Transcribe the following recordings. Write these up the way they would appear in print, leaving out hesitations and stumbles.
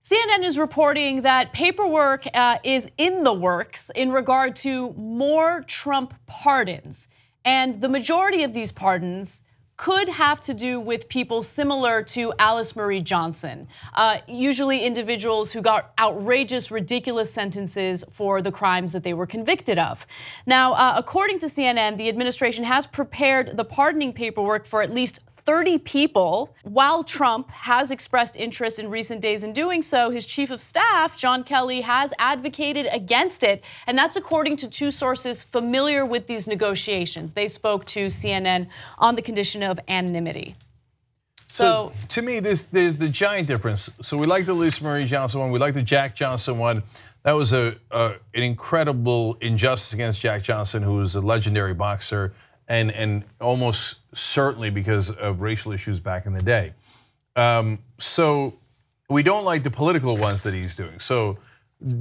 CNN is reporting that paperwork is in the works in regard to more Trump pardons. And the majority of these pardons could have to do with people similar to Alice Marie Johnson, usually individuals who got outrageous, ridiculous sentences for the crimes that they were convicted of. Now, according to CNN, the administration has prepared the pardoning paperwork for at least 30 people. While Trump has expressed interest in recent days in doing so, his chief of staff, John Kelly, has advocated against it. And that's according to two sources familiar with these negotiations. They spoke to CNN on the condition of anonymity. So to me, there's the giant difference. So we like the Alice Marie Johnson one, we like the Jack Johnson one. That was an incredible injustice against Jack Johnson, who was a legendary boxer, and almost certainly because of racial issues back in the day. So we don't like the political ones that he's doing. So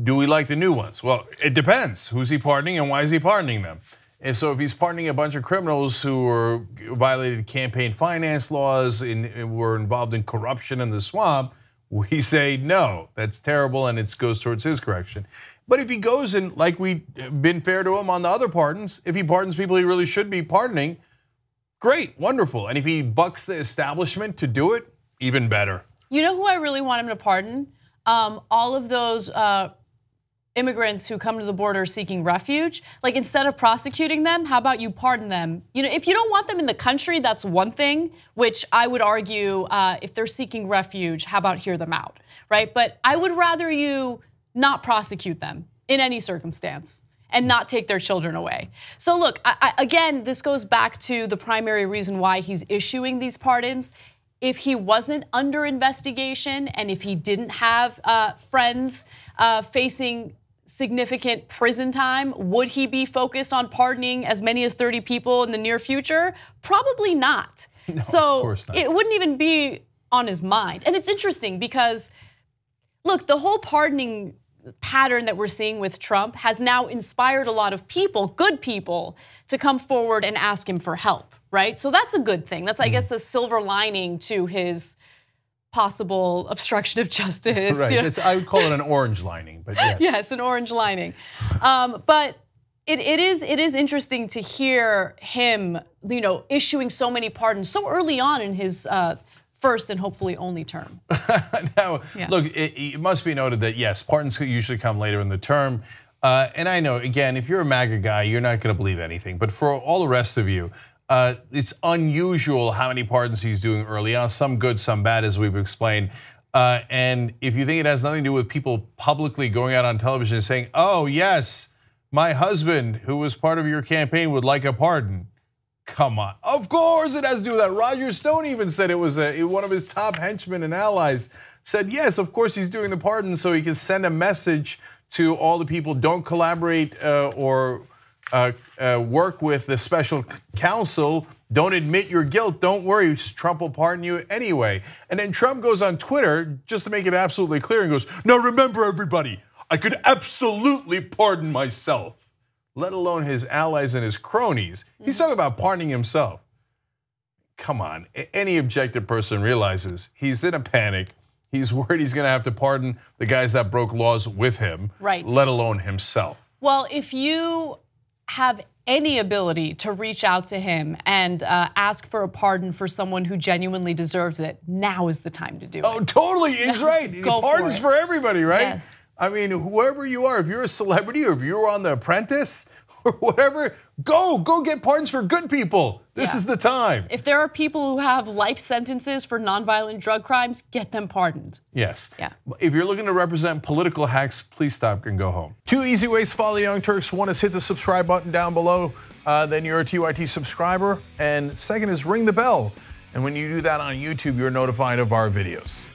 do we like the new ones? Well, it depends. Who's he pardoning and why is he pardoning them? And so if he's pardoning a bunch of criminals who violated campaign finance laws and were involved in corruption in the swamp, we say no, that's terrible, and it goes towards his correction. But if he goes and, like we've been fair to him on the other pardons, if he pardons people he really should be pardoning, great, wonderful. And if he bucks the establishment to do it, even better. You know who I really want him to pardon? All of those immigrants who come to the border seeking refuge. Like, instead of prosecuting them, how about you pardon them? You know, if you don't want them in the country, that's one thing, which I would argue if they're seeking refuge, how about hear them out, right? But I would rather you not prosecute them in any circumstance and not take their children away. So look, again, this goes back to the primary reason why he's issuing these pardons. If he wasn't under investigation and if he didn't have friends facing significant prison time, would he be focused on pardoning as many as 30 people in the near future? Probably not. No, so of course not. It wouldn't even be on his mind. And it's interesting because, look, the whole pardoning pattern that we're seeing with Trump has now inspired a lot of people, good people, to come forward and ask him for help, right? So that's a good thing. That's, I guess, a silver lining to his possible obstruction of justice. Right, You know? I would call it an orange lining, but yes. Yes, an orange lining. But it is interesting to hear him, issuing so many pardons so early on in his first and hopefully only term. Now, look, it must be noted that yes, pardons usually come later in the term. And I know, again, if you're a MAGA guy, you're not gonna believe anything. But for all the rest of you, it's unusual how many pardons he's doing early on, some good, some bad, as we've explained. And if you think it has nothing to do with people publicly going out on television and saying, oh yes, my husband who was part of your campaign would like a pardon. Come on, of course it has to do with that. Roger Stone even said it was one of his top henchmen and allies said, yes, of course he's doing the pardon so he can send a message to all the people, don't collaborate or work with the special counsel, don't admit your guilt, don't worry, Trump will pardon you anyway. And then Trump goes on Twitter, just to make it absolutely clear, and goes, now remember everybody, I could absolutely pardon myself, let alone his allies and his cronies. He's talking about pardoning himself. Come on, any objective person realizes he's in a panic. He's worried he's gonna have to pardon the guys that broke laws with him, right, let alone himself. Well, if you have any ability to reach out to him and ask for a pardon for someone who genuinely deserves it, now is the time to do it. Oh, totally, he's right. Pardons for everybody, right? Yes. I mean, whoever you are, if you're a celebrity or if you're on The Apprentice or whatever, go get pardons for good people. This is the time. If there are people who have life sentences for nonviolent drug crimes, get them pardoned. Yes. Yeah. If you're looking to represent political hacks, please stop and go home. 2 easy ways to follow the Young Turks. One is hit the subscribe button down below, then you're a TYT subscriber. And second is ring the bell. And when you do that on YouTube, you're notified of our videos.